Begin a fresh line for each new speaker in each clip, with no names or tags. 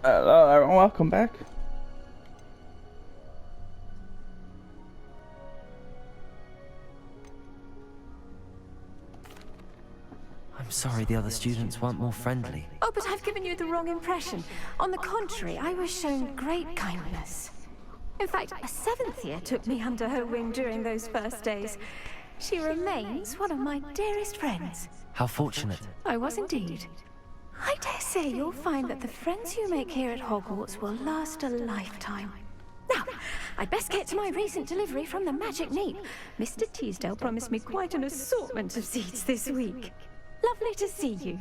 Hello, everyone. Welcome back.
I'm sorry the other students weren't more friendly.
Oh, but I've given you the wrong impression. On the contrary, I was shown great kindness. In fact, a seventh year took me under her wing during those first days. She remains one of my dearest friends.
How fortunate.
I was indeed. I dare say you'll find that the friends you make here at Hogwarts will last a lifetime. Now, I'd best get to my recent delivery from the Magic Neep. Mr. Teasdale promised me quite an assortment of seeds this week. Lovely to see you.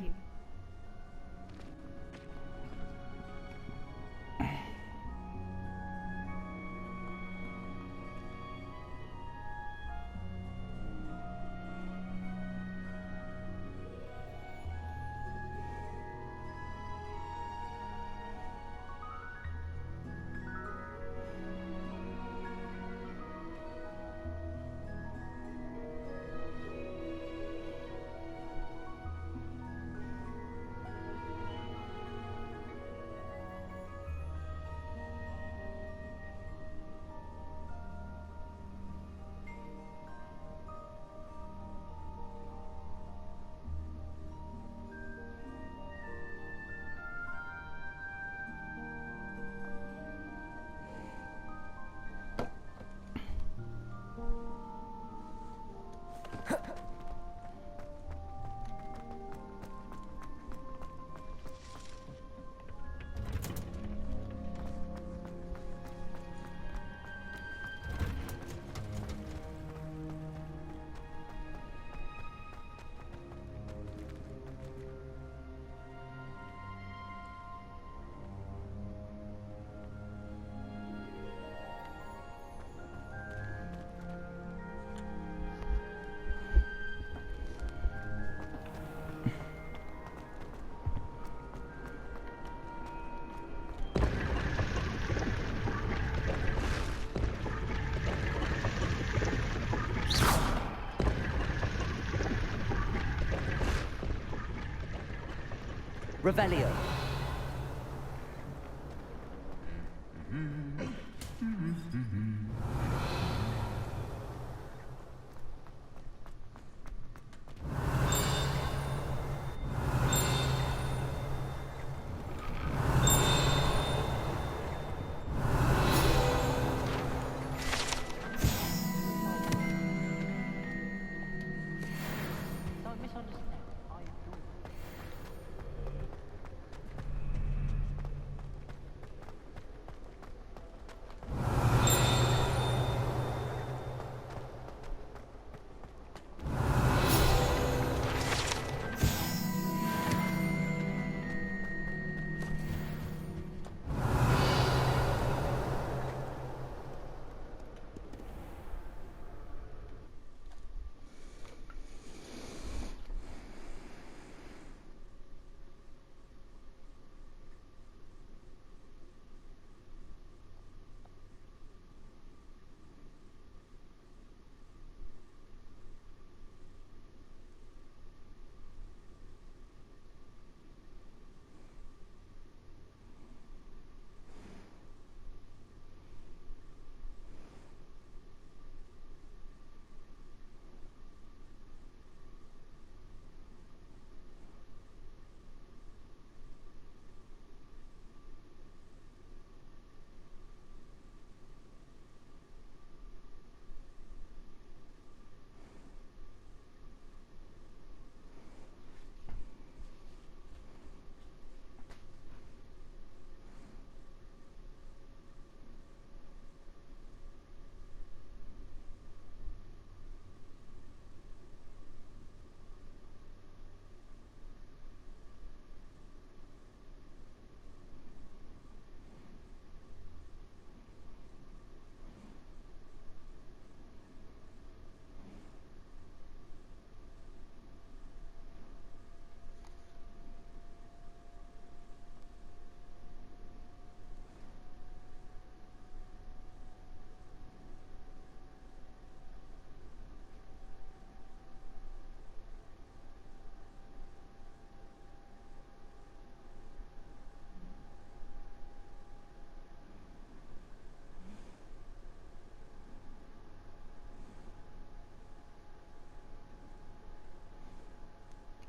Revelio.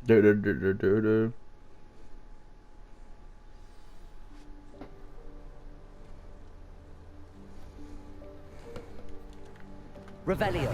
Do do do do do do.
Revelio.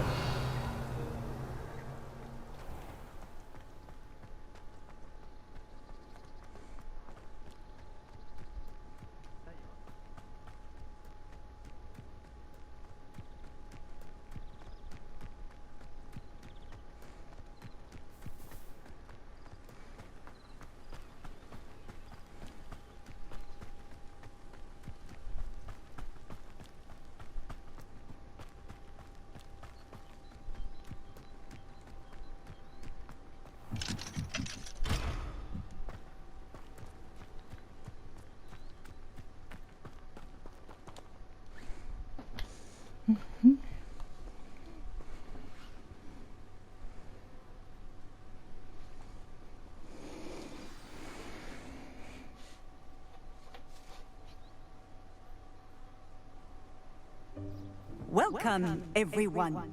Welcome, everyone.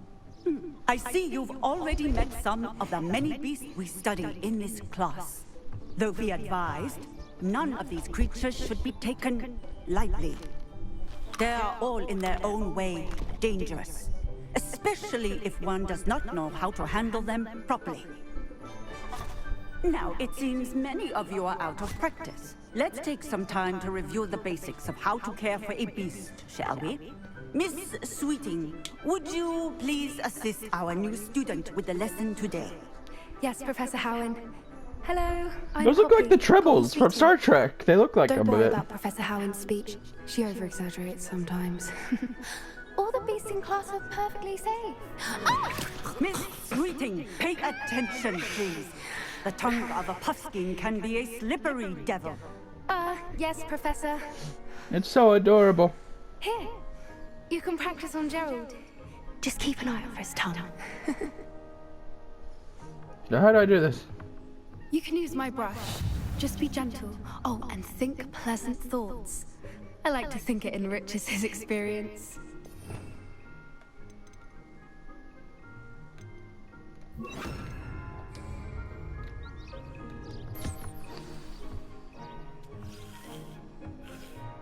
I see you've already met some of the many beasts we study in this class. Though be advised, none of these creatures should be taken lightly. They are all in their own way dangerous, especially if one does not know how to handle them properly. Now, it seems many of you are out of practice. Let's take some time to review the basics of how to care for a beast, shall we? Miss Sweeting, would you please assist our new student with the lesson today?
Yes, Professor Howard. Hello, I'm
Those look
Poppy.
like the Tribbles from Star Trek. They look like
Don't
them a
worry
bit.
about Professor Howard's speech. She over-exaggerates sometimes. All the beasts in class are perfectly safe. Ah!
Miss Sweeting, pay attention, please. The tongue of a puffskein can be a slippery devil.
Yes, Professor.
It's so adorable.
Here, you can practice on Gerald. Just keep an eye out for his tongue.
Now, how do I do this?
You can use my brush. Just be gentle. Oh, and think pleasant thoughts. I like to think it enriches his experience.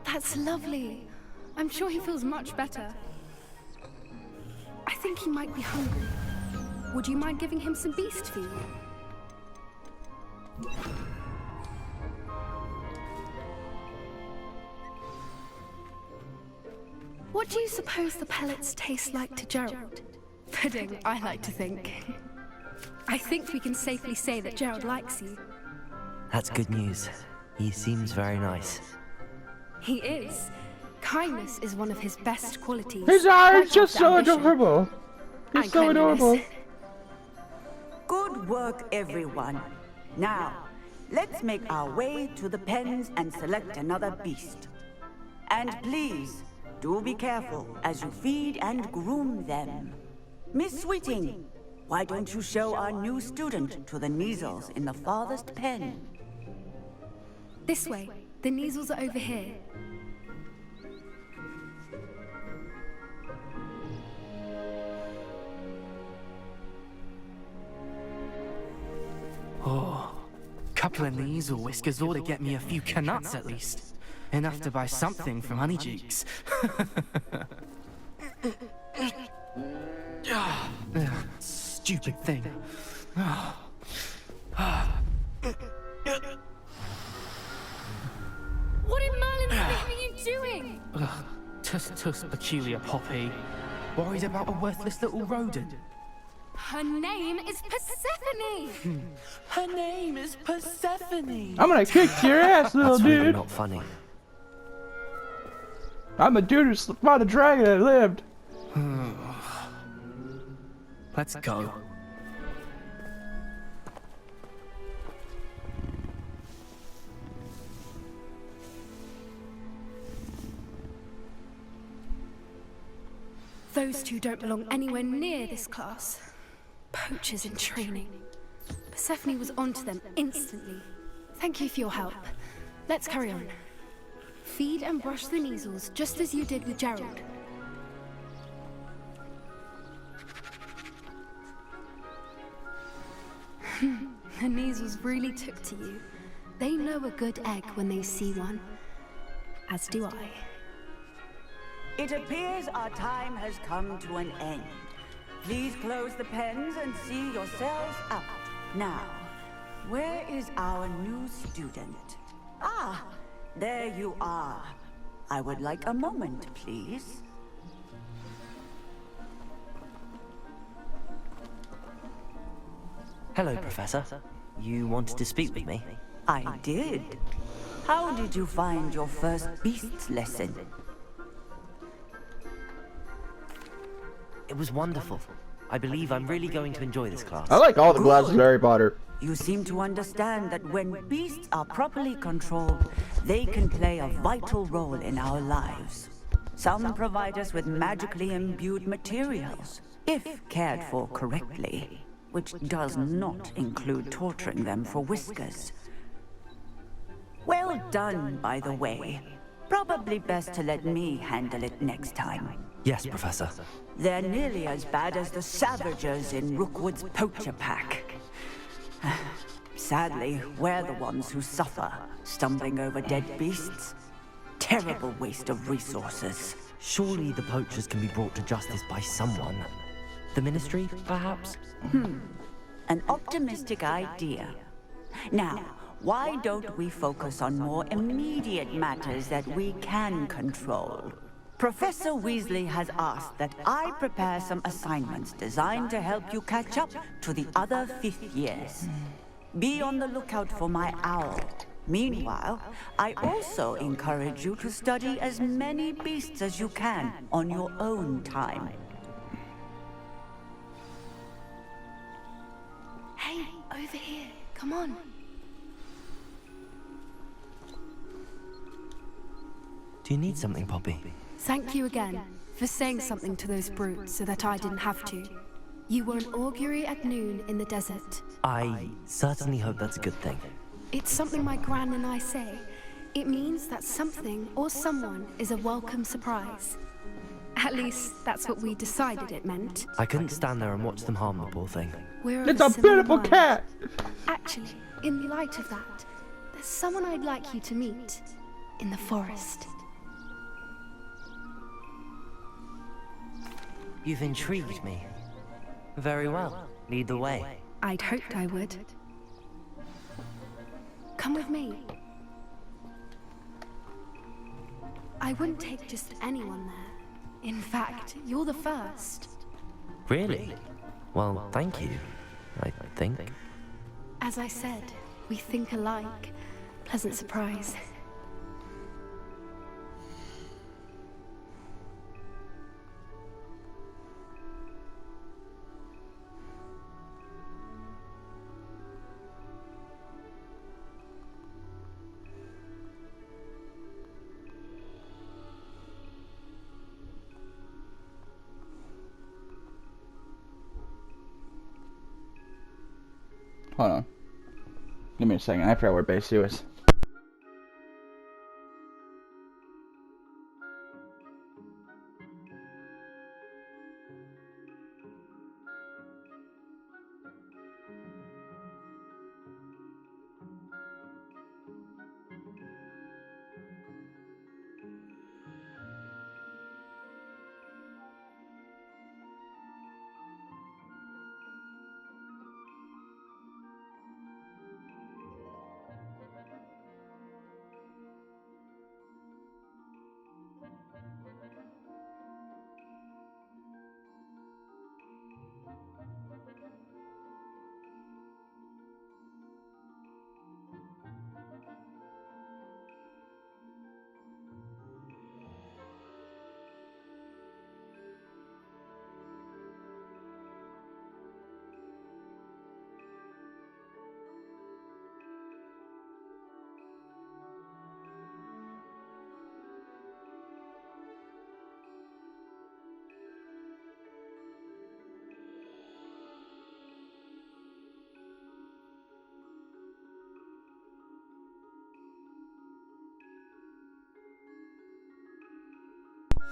That's lovely. I'm sure he feels much better. I think he might be hungry. Would you mind giving him some beast food? What do you suppose the pellets taste like to Gerald? Pudding, I like to think. I think we can safely say that Gerald likes you.
That's good news. He seems very nice.
He is. Kindness is one of his best qualities.
His eyes
Like
just so
ambition.
adorable. He's
And
so
cleanliness.
adorable.
Good work, everyone. Now, let's make our way to the pens and select another beast. And please, do be careful as you feed and groom them. Miss Sweeting, why don't you show our new student to the Neasels in the farthest pen?
This way. The Neasels are over here.
Oh, couple of Neasel whiskers ought to get me a few canuts at least. Enough to buy something from Honeycheeks. Stupid thing.
What in Merlin's name are you doing?
Tuss, peculiar Poppy. Worried about a worthless little rodent.
Her name is Persephone!
Her name is Persephone.
I'm gonna kick your ass, little
That's really
dude.
not funny.
I'm a dude who fought a dragon that lived.
Let's go.
Those two don't belong anywhere near this class. Poachers in training. Persephone was onto them instantly. Thank you for your help. Let's carry on. Feed and brush the Neasels, just as you did with Gerald.
The Neasels really took to you. They know a good egg when they see one. As do I.
It appears our time has come to an end. Please close the pens and see yourselves out. Now, where is our new student? Ah, there you are. I would like a moment, please.
Hello, Professor. You wanted to speak with me?
I did. How did you find your first beasts lesson?
It was wonderful. I believe I'm really going to enjoy this class.
I like all the classes of
Good.
Harry Potter.
You seem to understand that when beasts are properly controlled, they can play a vital role in our lives. Some provide us with magically imbued materials, if cared for correctly, which does not include torturing them for whiskers. Well done, by the way. Probably best to let me handle it next time.
Yes, Professor.
They're nearly as bad as the Savagers in Rookwood's poacher pack. Sadly, we're the ones who suffer, stumbling over dead beasts. Terrible waste of resources.
Surely the poachers can be brought to justice by someone. The Ministry, perhaps?
An optimistic idea. Now, why don't we focus on more immediate matters that we can control? Professor Weasley has asked that I prepare some assignments designed to help you catch up to the other fifth years. Be on the lookout for my owl. Meanwhile, I also encourage you to study as many beasts as you can on your own time.
Hey, over here. Come on.
Do you need something, Poppy?
Thank you again for saying something to those brutes so that I didn't have to. You were an augury at noon in the desert.
I certainly hope that's a good thing.
It's something my gran and I say. It means that something or someone is a welcome surprise. At least, that's what we decided it meant.
I couldn't stand there and watch them harm the poor thing.
We're of
It's a
similar
beautiful
mind.
cat.
Actually, in light of that, there's someone I'd like you to meet in the forest.
You've intrigued me. Very well. Lead the way.
I'd hoped I would. Come with me. I wouldn't take just anyone there. In fact, you're the first.
Really? Well, thank you. I think.
As I said, we think alike. Pleasant surprise.
Hold on. Give me a second. I forgot where base 2 is.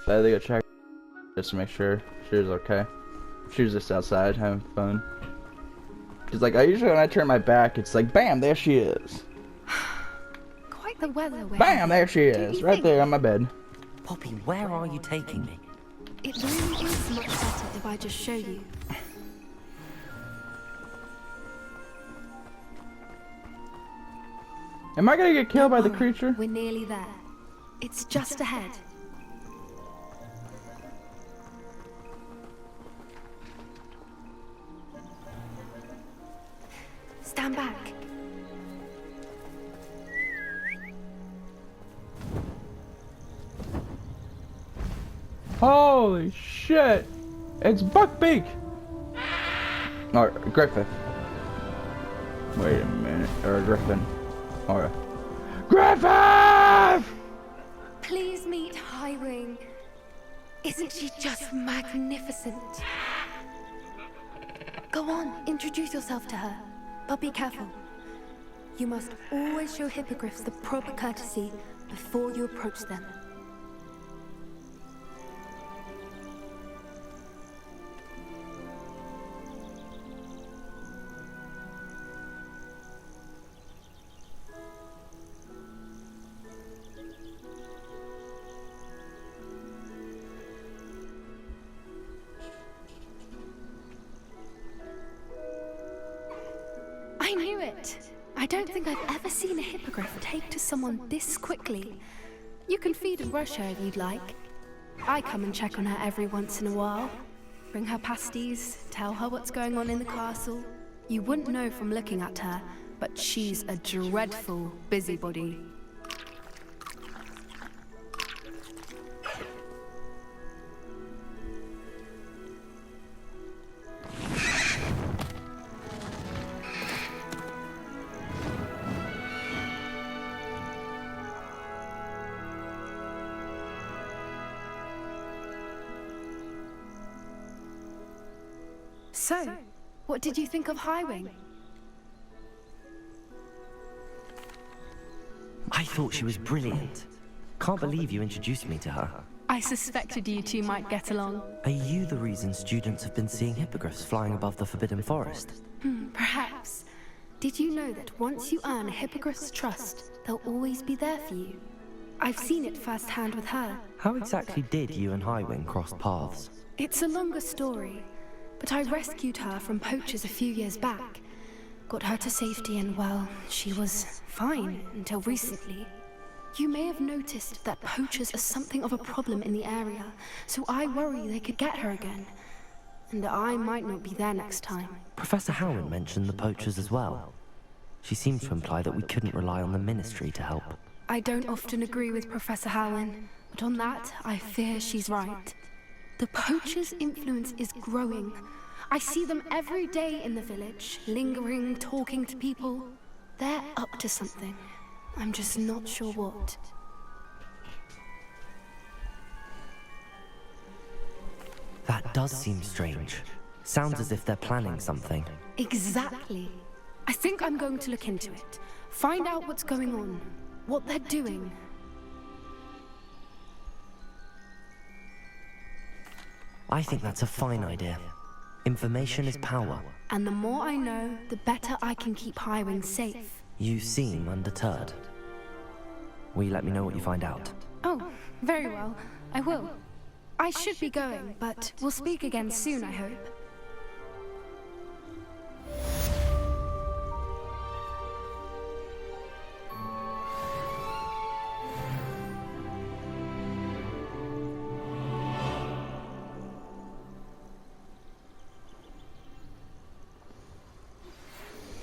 So I had to go check just to make sure she was okay. She was just outside having fun. Because, like, I usually when I turn my back, it's like, bam, there she is.
Quite the weather we're
Bam,
having,
there she
don't
is.
you
Right
think?
there on my bed.
Poppy, where are you taking me?
It really is much better if I just show you.
Am I gonna get killed by the
Don't worry,
creature?
We're nearly there. It's just ahead. Stand back.
Holy shit! It's Buckbeak! Or Griffith. Wait a minute. Or Griffin. Or Griffith!
Please meet Highwing. Isn't she just magnificent? Go on, introduce yourself to her. But be careful. You must always show hippogriffs the proper courtesy before you approach them. I knew it! I don't think I've ever seen a hippogriff take to someone this quickly. You can feed and brush her if you'd like. I come and check on her every once in a while. Bring her pasties, tell her what's going on in the castle. You wouldn't know from looking at her, but she's a dreadful busybody. So, what did you think of Highwing?
I thought she was brilliant. Can't believe you introduced me to her.
I suspected you two might get along.
Are you the reason students have been seeing hippogriffs flying above the Forbidden Forest?
Perhaps. Did you know that once you earn a hippogriff's trust, they'll always be there for you? I've seen it firsthand with her.
How exactly did you and Highwing cross paths?
It's a longer story, but I rescued her from poachers a few years back. Got her to safety and, well, she was fine until recently. You may have noticed that poachers are something of a problem in the area, so I worry they could get her again. And I might not be there next time.
Professor Howard mentioned the poachers as well. She seemed to imply that we couldn't rely on the Ministry to help.
I don't often agree with Professor Howin, but on that, I fear she's right. The poachers' influence is growing. I see them every day in the village, lingering, talking to people. They're up to something. I'm just not sure what.
That does seem strange. Sounds as if they're planning something.
Exactly. I think I'm going to look into it. Find out what's going on, what they're doing.
I think that's a fine idea. Information is power.
And the more I know, the better I can keep Highwing safe.
You seem undeterred. Will you let me know what you find out?
Oh, very well. I will. I should be going, but we'll speak again soon, I hope.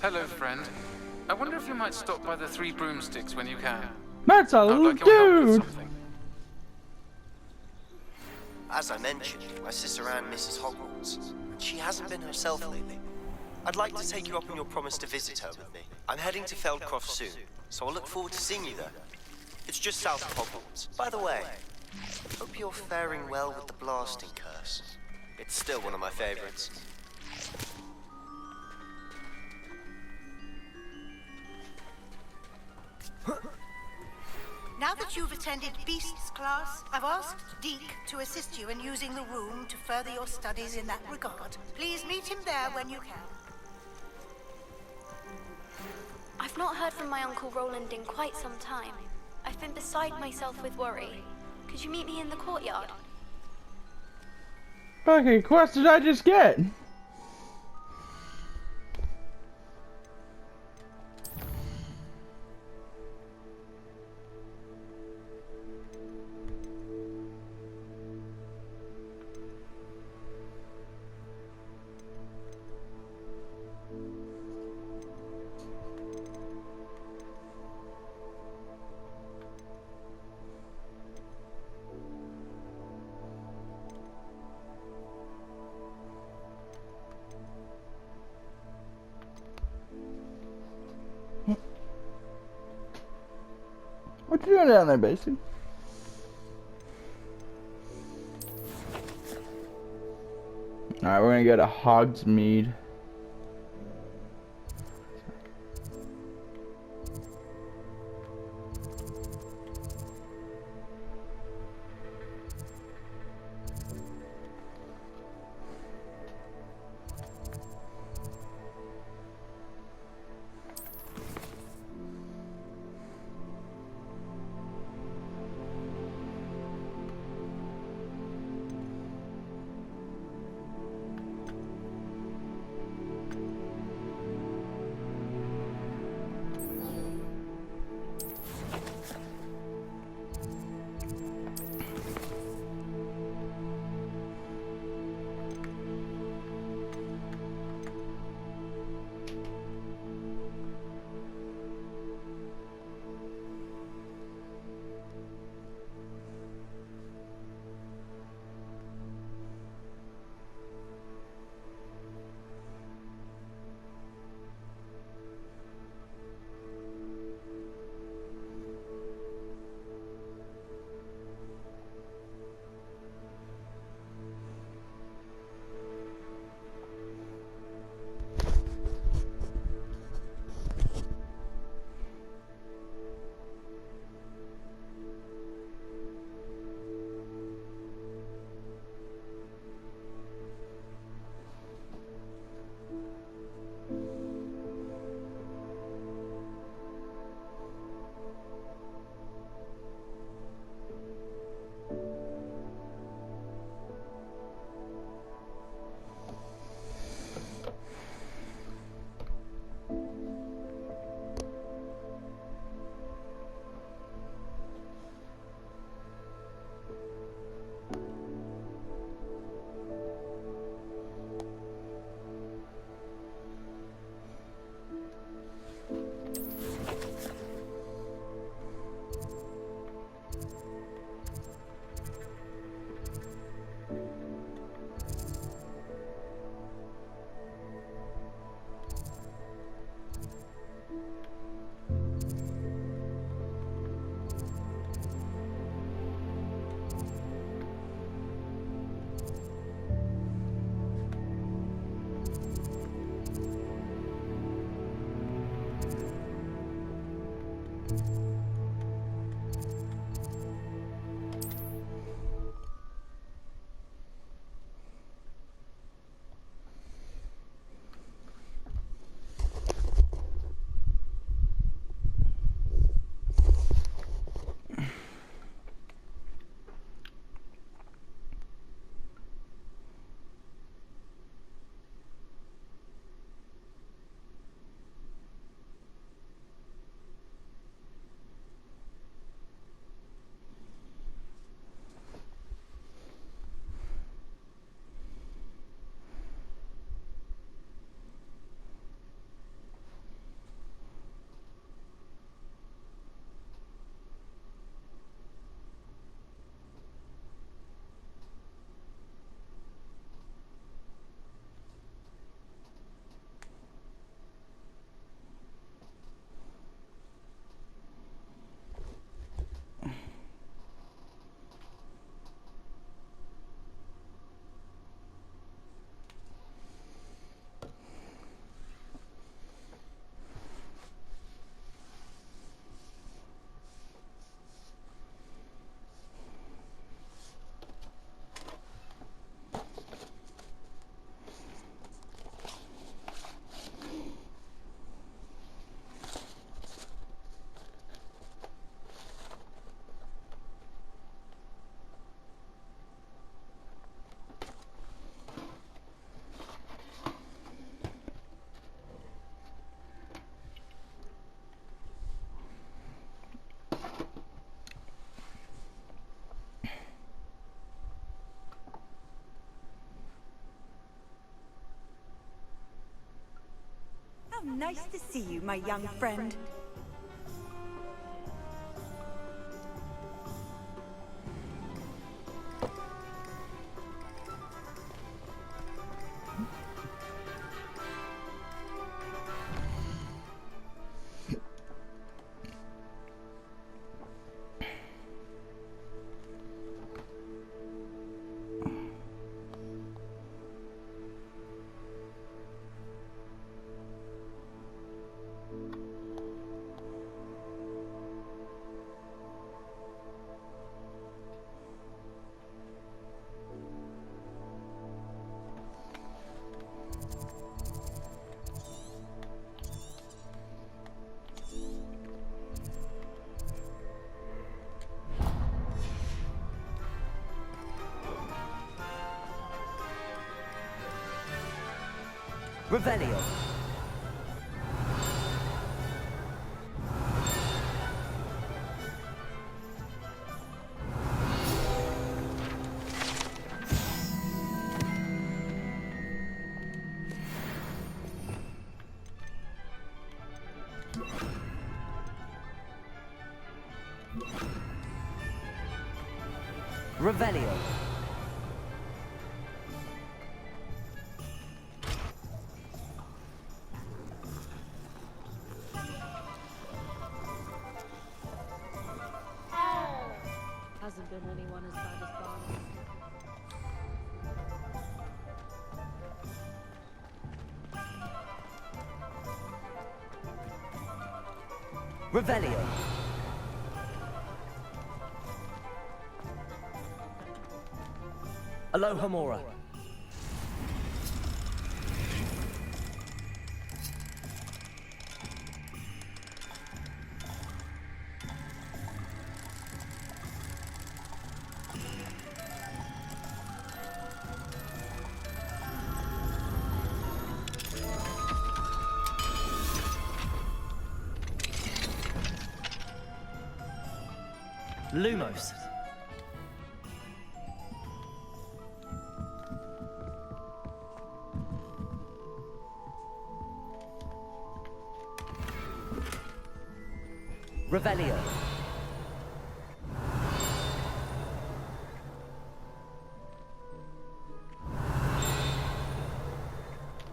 Hello, friend. I wonder if you might stop by the Three Broomsticks when you can.
That's a
I would
little
like your help with
dude!
something.
As I mentioned, my sister Anne misses Hogwarts, and she hasn't been herself lately. I'd like to take you up on your promise to visit her with me. I'm heading to Feldcroft soon, so I'll look forward to seeing you there. It's just south of Hogwarts. By the way, hope you're faring well with the blasting curse. It's still one of my favorites.
Now that you've attended Beasts class, I've asked Deke to assist you in using the room to further your studies in that regard. Please meet him there when you can.
I've not heard from my Uncle Roland in quite some time. I've been beside myself with worry. Could you meet me in the courtyard?
Fucking quest did I just get? What you doing down there, Basie? Alright, we're gonna go to Hogsmeade.
So nice to see you, my young friend.
Revelio. Revelio.
Hasn't been anyone as bad as Barnes.
Revelio. Aloha Mora. Lumos. Revelio.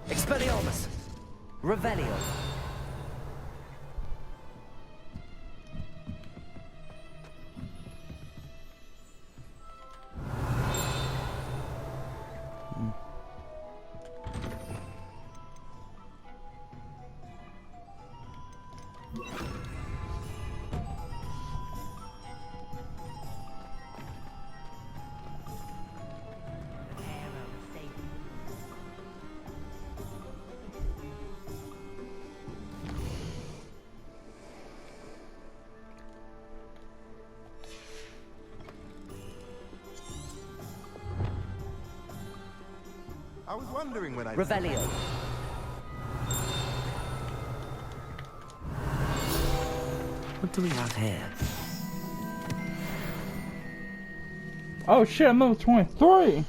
Expelliarmus. Revelio.
I was wondering when I...
Revelio. What do we have here?
Oh shit, I'm level 23!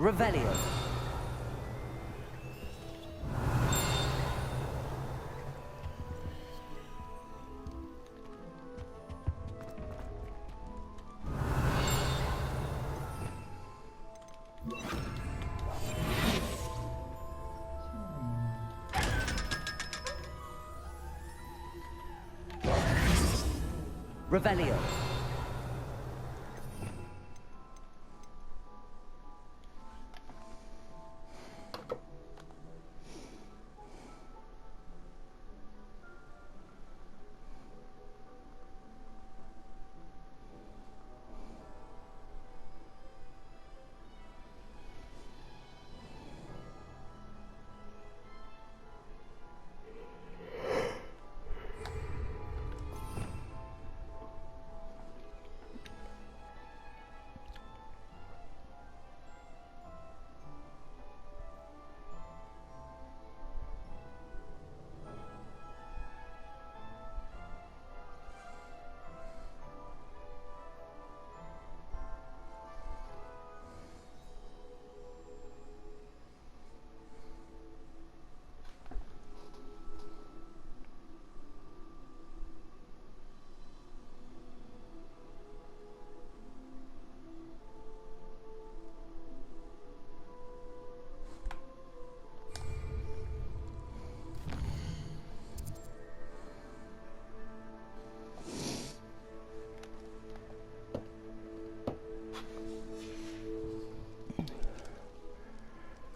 Revelio. Revelio.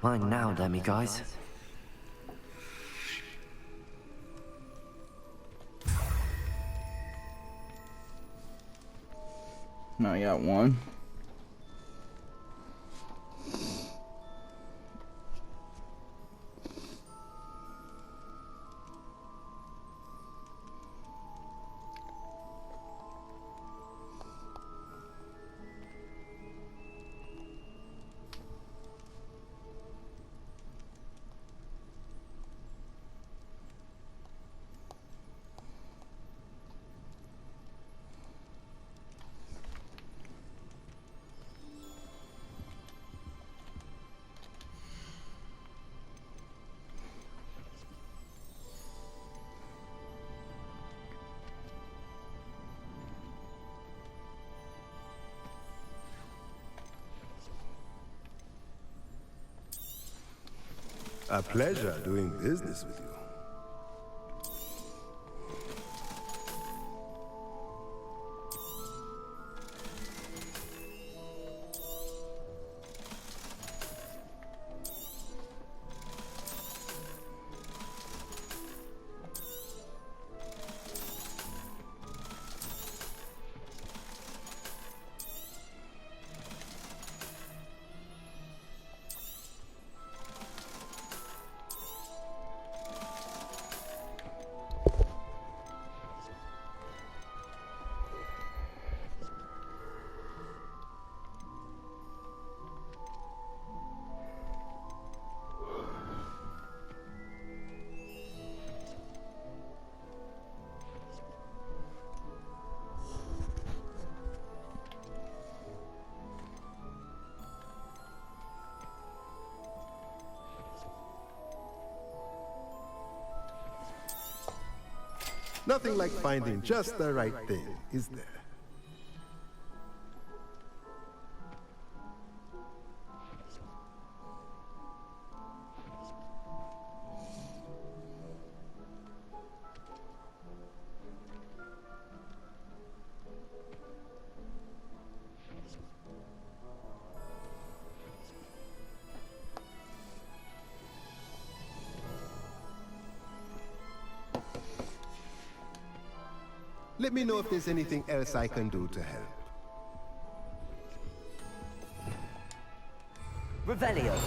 Mine now, demi guys.
No, I got one.
A pleasure doing business with you. Nothing like finding just the right thing, is there? Let me know if there's anything else I can do to help.
Revelio.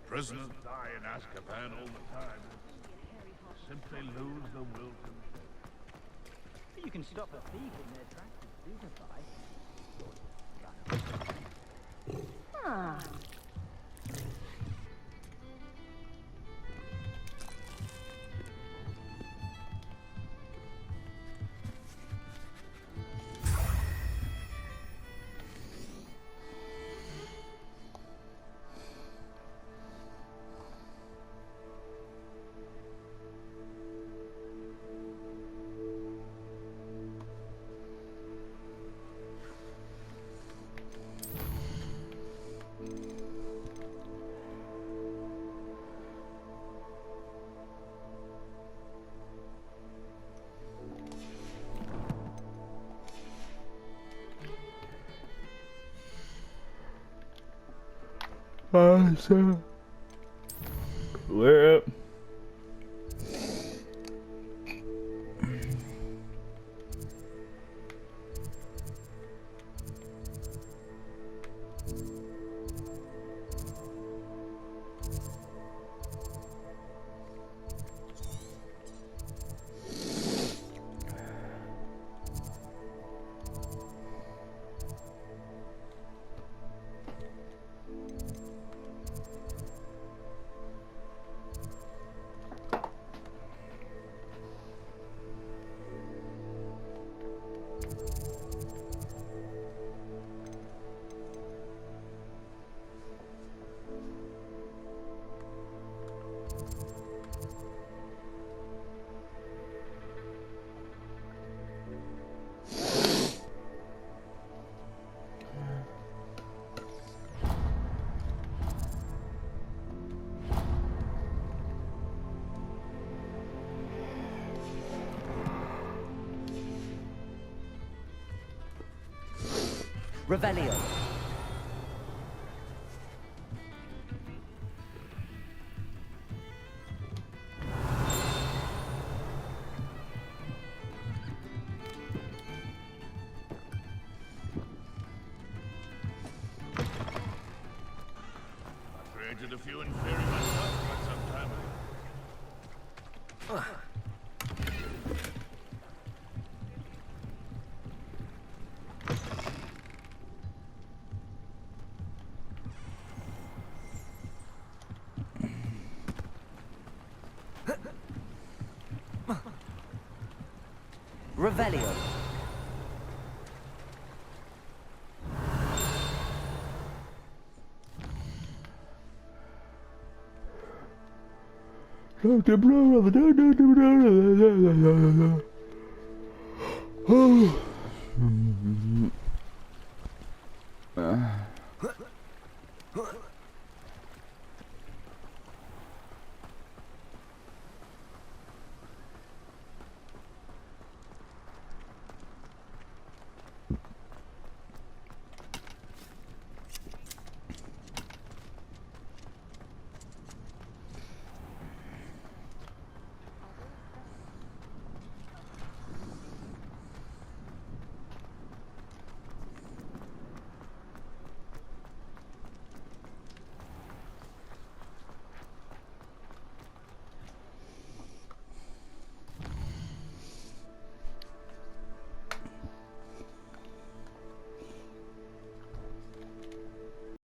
Prisoners die in Azkaban all the time. Simply lose the will to live.
You can stop a thief in their tracks with suicide. Ah.
Awesome. We're up.
Revelio.
Created a few inferior myself quite some time ago.
Revelio.